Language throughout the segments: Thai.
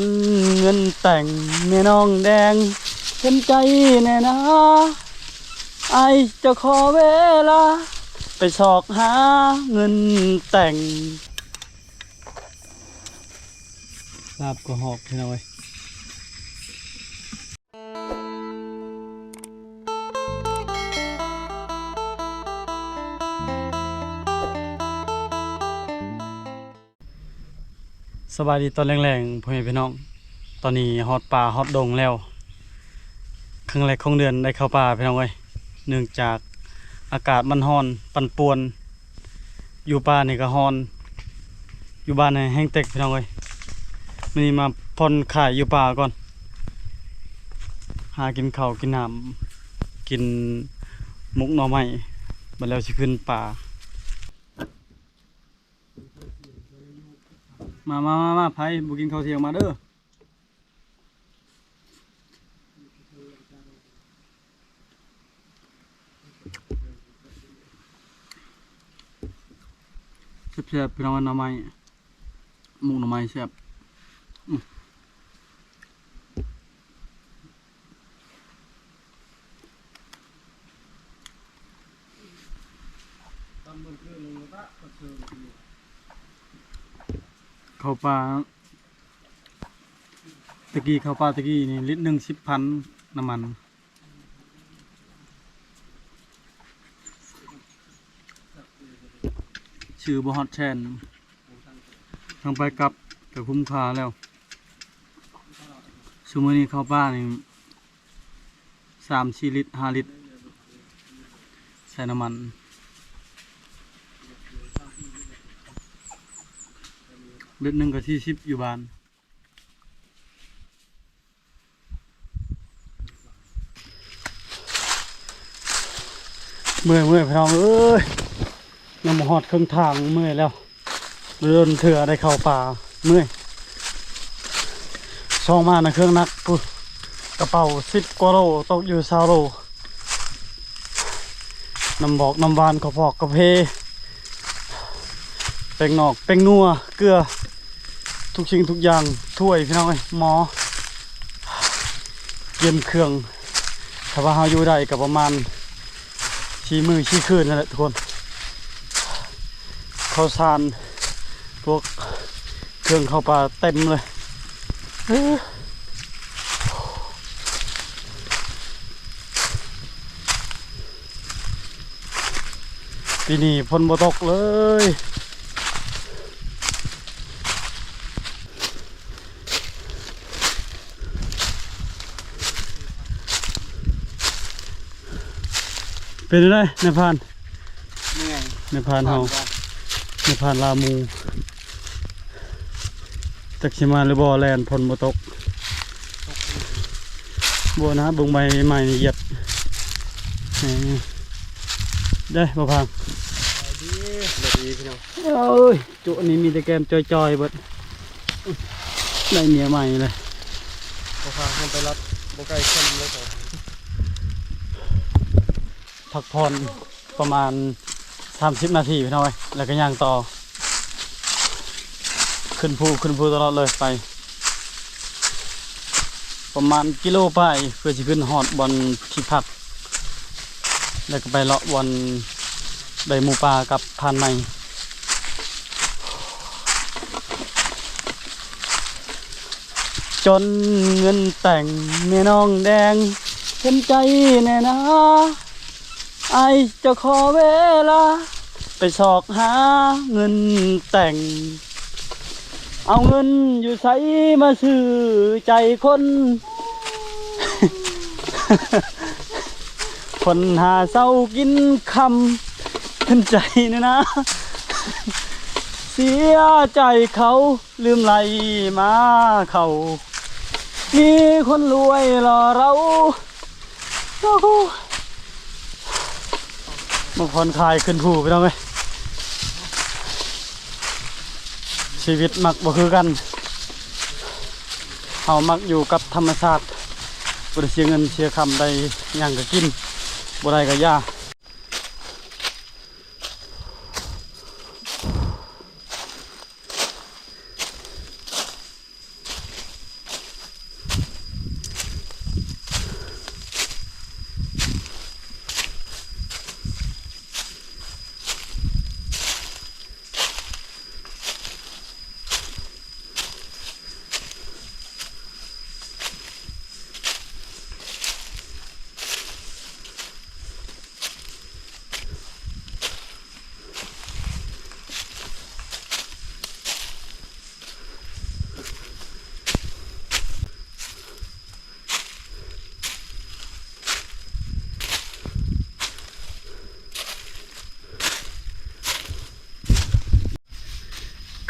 นเงินแต่งแม่น้องแดงเห็นใจแน่นะไอจะขอเวลาไปสอกหาเงินแต่งลาบก็หอกใช่ไหมเว้ยสบายดีตอนแรงๆพ่อแม่พี่น้องตอนนี้ฮอดป่าฮอดดงแล้วครั้งแรกของเดือนได้เข้าป่าพี่น้องเว้ยเนื่องจากอากาศมันร้อนปั่นป่วนอยู่ป่านี่ก็ร้อนอยู่บ้านนี่แห้งเต็กพี่น้องเว้ยมื้อนี้มาผ่อนคลายอยู่ป่าก่อนหากินข้าวกินน้ำกินมุกหน่อไม้บัดแล้วสิขึ้นป่ามาไผบ่กินข้าวเที่ยงมาเด้อแซ่บๆพี่น้องหน่อไม้มุกหน่อไม้แซ่บข้าวปลาตะกี้ข้าวปลาตะกี้นี่ลิตรหนึ่ง10,000น้ำมันชื่อบ่ฮอดแชนทางไปกลับก็คุ้มค่าแล้วชั่วโมงนี้ข้าวปลานี่3-4 ลิตร5 ลิตรใส่น้ำมันลิตรหนึ่งก็40อยู่บ้านเมื่อยพี่น้องเอ้ยยังมาหอดครึ่งทางเมื่อยแล้วเดินเถื่อได้เข้าป่าเมื่อยช่องมานะเครื่องนักปุ๊กระเป๋า10 กว่าโลตกอยู่20 โลน้ำบอกน้ำหวานกระพอกกระเพแป้งนอกแป้งนัวเกลือทุกสิ่งทุกอย่างถ้วยพี่น้องเอ้ยหมอเยี่ยมเครื่องถ้าว่าเราอยู่ได้กับประมาณ4 มื้อ4 คืนนั่นแหละทุกคนข้าวสารพวกเครื่องเข้าป่าเต็มเลยปีนี้ฝนบ่ตกเลยเป็นไงในพานในพานเฮาในพานลามูจักสิมาหรือบ่แลนฝนบ่ตกบ่นะเบิ่งใบใหม่นี่เหยียบได้บ่พังดีพี่น้องเอ้ยจุนี้มีแต่แกมจอยๆเบิดได้เมียใหม่เลยบ่พังให้ไปรับบ่ไกลเข้มเลยพักผ่อนประมาณ30 นาทีพี่น้อยแล้วก็ย่างต่อขึ้นภูตลอดเลยไปประมาณกิโลไปเพื่อจะขึ้นหอดบนที่พักแล้วก็ไปเลาะบนใบหมูปลากับพานใหม่จนเงินแต่งแม่น้องแดงเห็นใจแน่นะไอจะขอเวลาไปสอกหาเงินแต่งเอาเงินอยู่ใส่มาซื้อใจคน คนหาเศร้ากินคำขึ้นใจนะ เสียใจเขาลืมไหลมาเขามีคนรวยรอเราบางคนคายขึ้นภูไปแล้วไหมชีวิตมักบ่คือกันเฮามักอยู่กับธรรมชาติบ่ได้เสียเงินเสียคำได้หยังก็กินบ่ได้ก็ย่า บ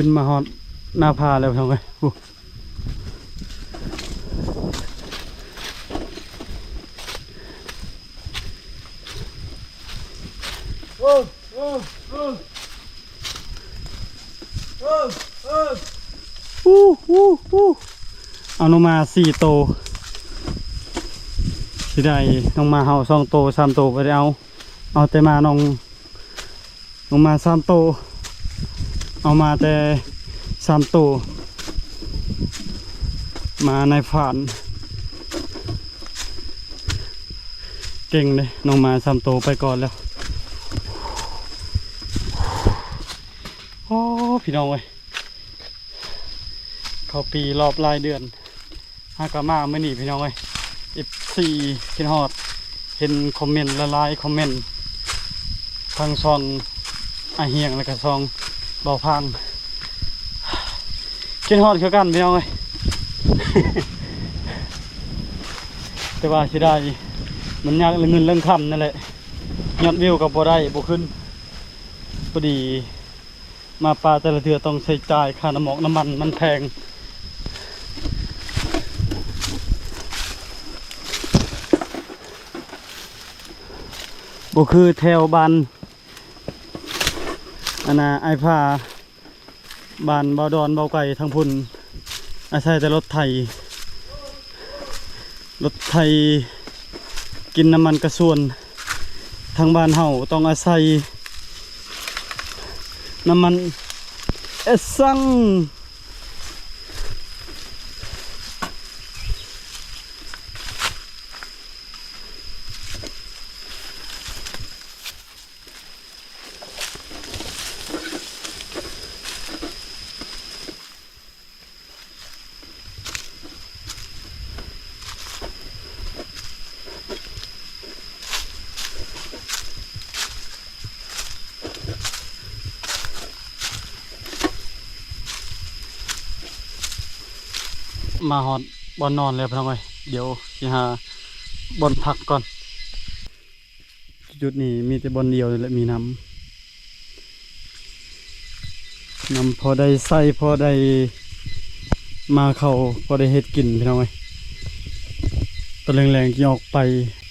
ขึ้นมาฮอดหน้าผาแล้วพี่น้องเอ้ยเอาลงมา4 โตวสิได้น้องมาเฮา2 โตว3 โตวไปได้เอาแต่มาน้องมา3 โตวเอามาแต่3 โตวมาในผ่านเก่งเลยน้องมา3 โตวไปก่อนแล้วโอ้พี่น้องเว้ยเขาปีรอบรายเดือนฮากามาเมื่อนี้พี่น้องเอ้ย14คิดฮอดเห็นคอมเมนต์ละลายคอมเมนต์ทางซองอาเฮียงแล้วก็ซองเบาพังคิดฮอดคือกันพี่น้องเอ้ย แต่ว่าสิได้มันยากเรื่องเงินเรื่องคำนั่นแหละยอดวิวกับบ่ได้บ่ขึ้นพอดีมาปลาแต่ละเทือต้องใช้จ่ายค่าน้ำมันมันแพงบ่คือแถวบ้านอันน่ะไอ้ผ้าบ้านบ่าวดอนบ่าวไก่ทางพุ่นอาศัยแต่รถไถกินน้ำมันกระส่วนทางบ้านเฮาต้องอาศัยน้ำมันเอสซังมาฮอดบอนนอนเลยพี่น้องเอ้ยเดี๋ยวสิหาบอนพักก่อนจุดนี้มีแต่บอนเดียวเลยแหละมีน้ำพอได้ใส่พอได้มาเข้าพอได้เฮ็ดกินพี่น้องเอ้ยตอนแรงๆที่ออกไป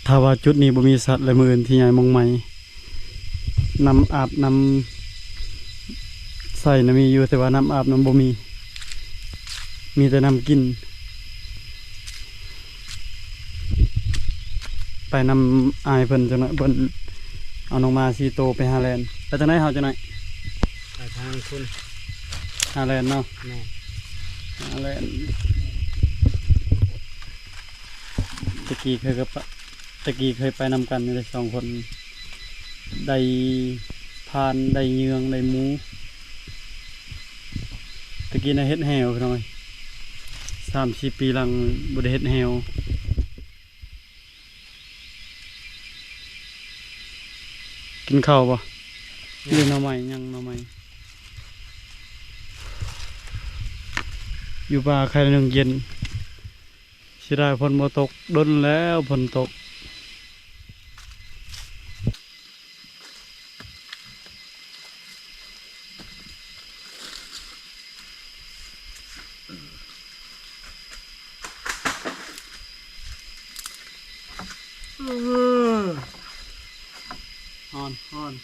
ถ้าว่าจุดนี้บ่มีสัตว์และมืออื่นที่ใหญ่มองใหม่น้ำอาบน้ำใส่น่ะมีอยู่แต่ว่าน้ำอาบน้ำบ่มีแต่น้ำกินไปนำอายเพิ่นจังหน่อยเพิ่นเอาน้องมา4 โตวไปหาแลนด์ไปจังได๋เฮาจังหน่อยไปทางคุณหาแลนด์เนาะแม่หาแลนด์ตะกี้เคยไปนำกันเลย2 คนได้พานได้เยืองได้หมูตะกี้น่ะเฮ็ดแหวพี่น้อย3-4 ปีหลังบ่ได้เฮ็ดแหวกินข้าวบ่เรียนหน่อไม้ยังหน่อไม้อยู่ป่าใครนึงเย็นสิได้ฝนบ่ตกดนแล้วฝนตกฮอน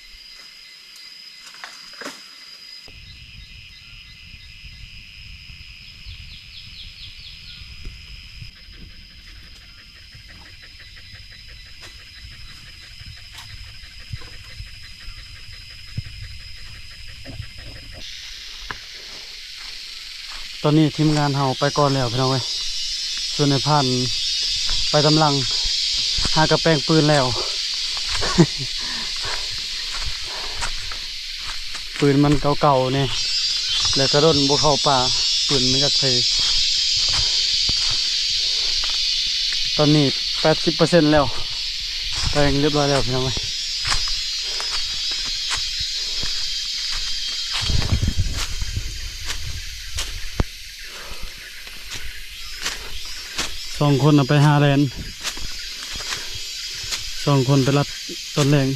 ตอนนี้ทีมงานเฮาไปก่อนแล้วพี่น้องเอ้ยส่วนในพันไปกำลังหากระแป้งปืนแล้ว ปืนมันเก่าๆเนี่ยแล้วก็ร่นบ่เข้าป่าปืนมันก็เคยตอนนี้ 80% แล้วแปลงเรียบร้อยแล้วพี่น้องเอ้ย2 คนเอาไปหาแลนด์2 คนไปรับต้นแรง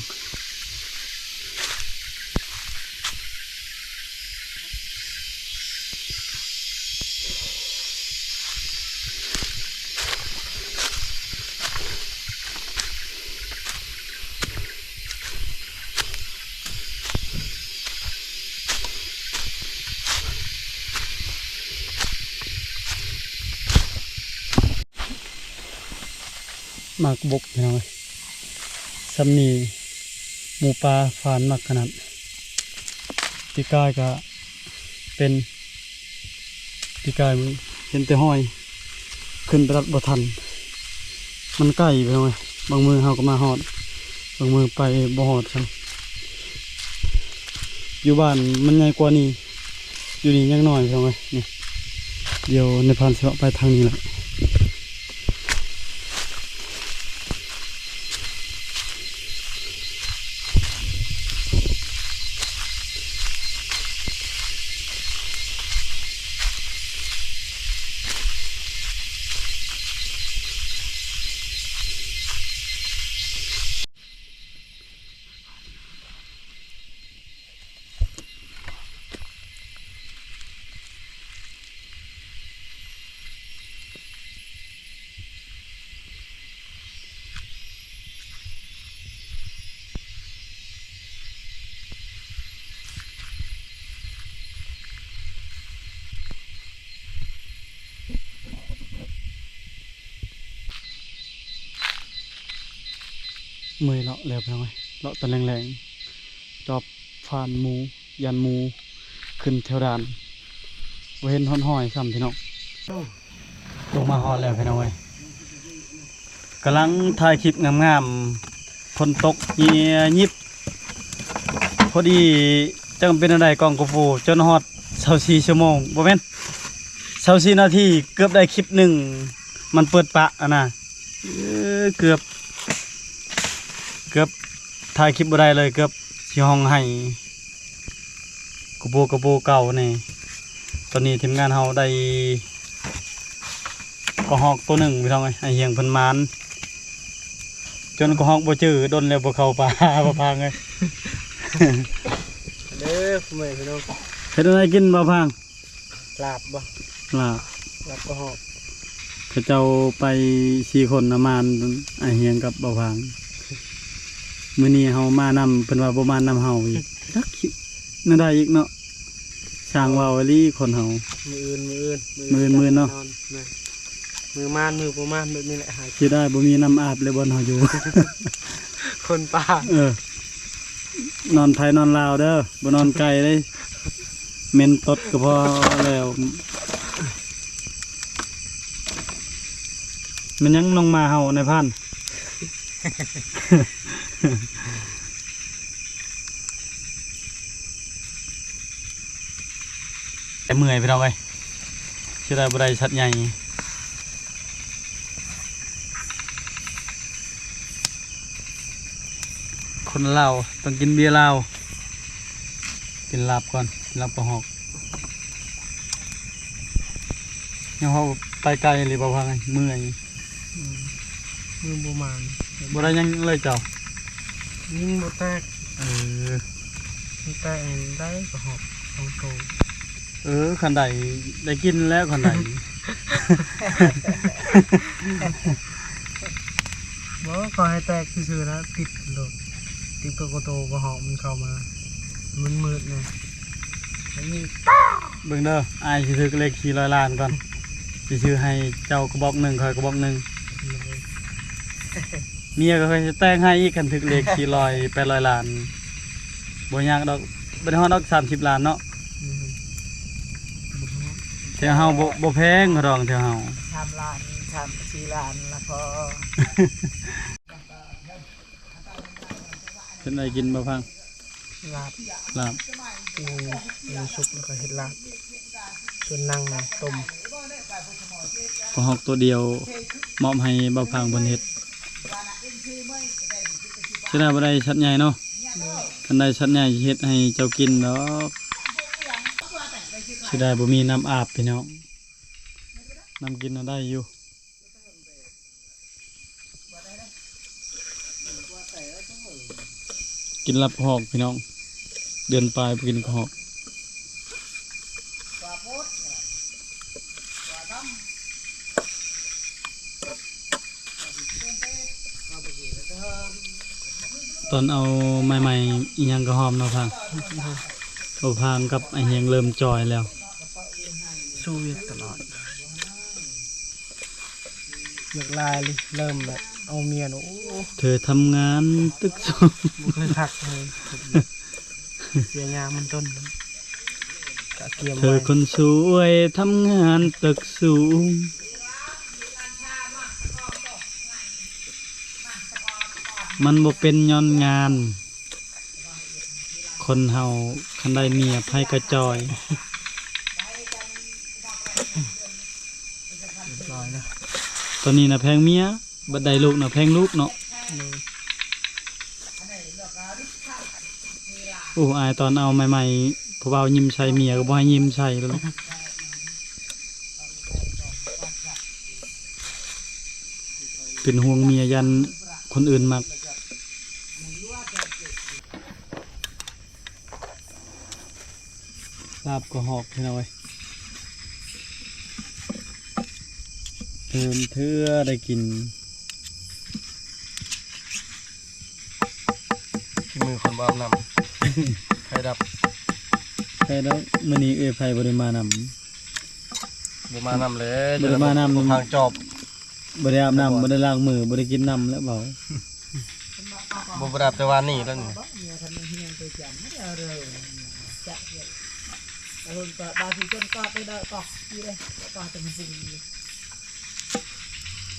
หมากบกพี่น้องซ้ำนี่หมูปลาฟานมากขนาดปีกายก็เป็นปีกายมันเห็นแต่ห้อยขึ้นไปรัดบ่ทันมันใกล้ไปหน่อยบางมือเฮาก็มาหอดบางมือไปบ่หอดซ้ำอยู่บ้านมันใหญ่กว่านี้อยู่นี่ยังน้อยพี่น้องนี่เดี๋ยวในพานเสาะไปทางนี้แหละเมื่อยเลาะแล้วพี่น้องเลาะตอนแรงๆจอบฟานหมูยันหมูขึ้นแถวด่านบ่เห็นห้อนห้อยซ้ำพี่น้องลงมาฮอดแล้วพี่น้องกำลังถ่ายคลิปงามๆฝนตกเงียยิบพอดีจังเป็นอะไรกล้องกฟูจนฮอด24ชั่วโมงบ่แม่น24นาทีเกือบได้คลิปหนึ่งมันเปิดปะอ่ะนะเกือบถ่ายคลิปบ่ได้เลยเกือบสิห้องให้กระโปเก่านี่ตอนนี้ทีมงานเฮาได้กระหอกตัวหนึ่งพี่น้องไอ้เฮียงเพิ่นมานจนกระหอกบ่จื้อดนแล้วบ่เข้าป่า บ่พังเลย เด้อเมื่อยพี่น้อง เฮ็ดอะไรกินบ่พัง ลาบบ่ ลาบ ลาบก็หอบ เขาเจ้าไป4คนมานไอ้เฮียงกับบ่พังมื้อนี้เฮามานำเพิ่นว่าบ่มานำเฮาอีกจักนั่นได้อีกเนาะช่างว่าอีหลีคนเฮามื้อเนาะ มือมานมือประมาณแบบนี้แหละหาย สิได้บ่มีน้ำอาบเลยบ่เฮาอยู่ คนป่าน อนไทยนอนลาวเด้อบ่นอนไกลเลยเมนตดก็พอแล้วมันยังลงมาเฮาในพัน แต่เมื่อยไปเราไปชื่อได้บ่ได้ชัดใหญ่คนลาวต้องกินเบียร์ลาวกินลาบก่อนกินลาบกระหอกยังเขาไปไกลหรือเปล่าพังไงเมื่อย มือประมาณ บ่ได้ยังเลยเจ้า ยิงบ่แตก มันแตกได้ก็หอบต้องโต ขันใดได้กินแล้วขันใด บ่ก็ให้แตกซื่อๆนะติดโดดติดตัวโตก็หอบมันเข้ามามันมืดนะแล้วนี่ เบิ่งเด้ออายสิถือเลข400 ล้านก่อนสิซื้อให้เจ้ากระบอกหนึ่งคอยกระบอกหนึ่งเมียก็เคยจะแต่งให้อีกคันถึกเลข400 800 ล้านบ่ยากดอกบ่ได้ฮอดดอก30 ล้านเนาะแถวเฮาบ่แพงดอกแถวเฮา 3 ล้าน3 4 ล้านละพอ เป็นอะไรกินบ่พัง ลาบ ลาบ มีซุปแล้วก็เห็ดลาบส่วนนั่งนะต้ม ก็ฮอกตัวเดียวมอบให้บ่พังเพิ่นเฮ็ดสิได้บ่ได้ชัดใหญ่เนาะคันได้ชัดใหญ่สิเฮ็ดให้เจ้ากินดอกสิได้บ่มีน้ำอาบพี่น้องน้ำกินน่ะได้อยู่กินลับหอกพี่น้องเดือนปลายไปกินหอกตอนเอาใหม่ๆอีหยังก็หอมเนาะพังบ่พังกับไอ้เฮียงเริ่มจอยแล้ว สู้เวียดตลอดเลือกลายเลยเริ่มแบบ เอาเมียหนู เธอทำงานตึกสูง บ่เคยทักเลยเสียงามมันต้นกะเกียม เธอคนสวยทำงานตึกสูงมันบ่เป็นย้อนงาน คนเฮาคันได้เมียไผกระจอย เรียบร้อยนะ ตอนนี้นะแพงเมียบัดใดลูกนะแพงลูกเนาะ นี่ โอ้อายตอนเอาใหม่ๆผู้บ่าวยิ้มใส่เมียก็บ่ให้ยิ้มใส่แล้วเป็นห่วงเมียยันคนอื่นมักลาบก็หอกพี่น้อยเติมเทื่อได้กิน ที่มือคนบ้านำไฟดับ ใช่แล้วมื้อนี้เอ้ยไผบ่ได้มานำ บ่มานำเลย บ่ได้มานำ ทางจอบ บ่ได้อาบน้ำบ่ได้ล้างมือบ่ได้กินน้ำแล้วเบา บ่ประดับแต่วันนี้แล้วนี่ bà thì chân co cái đợi cọc đi đây cọc từng vùng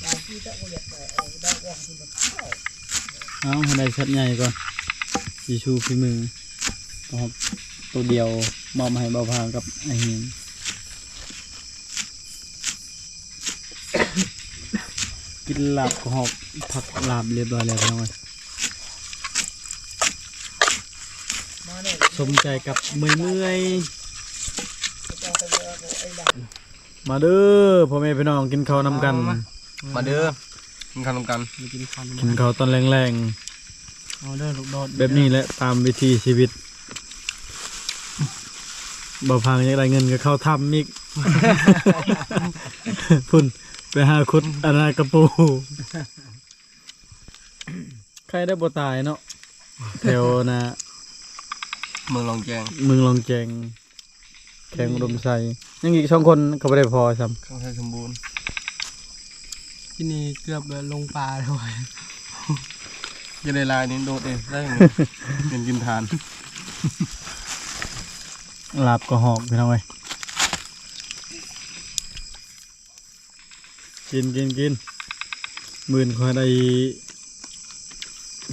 bà khi tận liệt đợi quảng thì một เอาให้ได้ชัดใหญ่ก่อนสิชูฝีมือครับตัวเดียวมอบให้เบาพากับไอ้เฮียง กินลาบก็หอบผักลาบเรียบร้อยแล้วพี่น้องเอ้ย mà này สมใจกับเมื่อยๆมาเด้อพ่อแม่พี่น้องกินข้าวนำกัน มาเด้อกินข้าวนำกัน mìnhกินคัน กินข้าวตอนแรง เอาเด้อลูกโดด ๆแบบนี้แหละตามวิธีชีวิตบ่พังอยากได้เงินก็เข้าทำอีก พุ่นไปหาคุดอนนากระปู ใครได้บ่ตายเนาะแถวนะ เมืองลองแจง เมืองลองแจงแข่งอุดมไซยังอีก2คนก็บ่ได้พอซ้ำ ข้างไทยสมบูรณ์ ที่นี่เกือบลงปลาเลย จะได้ลายนี้โดดเองได้ยังไงเงินกินทาน ลาบก็หอกพี่น้องเอ้ยกินหมื่นคอยได้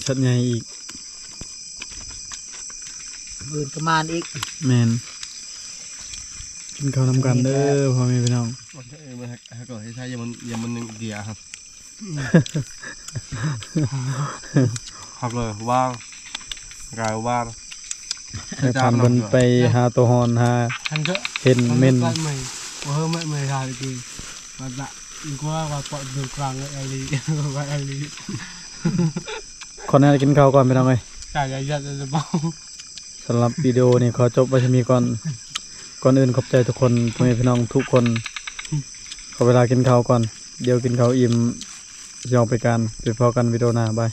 ชัดใหญ่อีก อื่นประมาณอีก แมนกินข้าวนำกันเด้อพ่อแม่พี่น้อง มันให้ก่อนให้ใช้ยังมันหนึ่งเดียครับหักเลยว่างกายว่าง ให้ผ่านบนไปหาตัวฮอนหา ทันเถอะ เห็นเม่น ใหม่ว่าเฮ้ยไม่ทานจริงว่าละกูว่าปอดดูกลางไอ้ลีว่าไอ้ลี คนนั้นกินข้าวก่อนพี่น้องเอ้ย จ่ายยัดจะเบา สำหรับวิดีโอนี้ขอจบไว้ชมีก่อนอื่นขอบใจทุกคนพ่อแม่พี่น้องทุกคนขอเวลากินข้าวก่อนเดี๋ยวกินข้าวอิ่มจะออกไปการไปพอกันวิดีโอหน้าบาย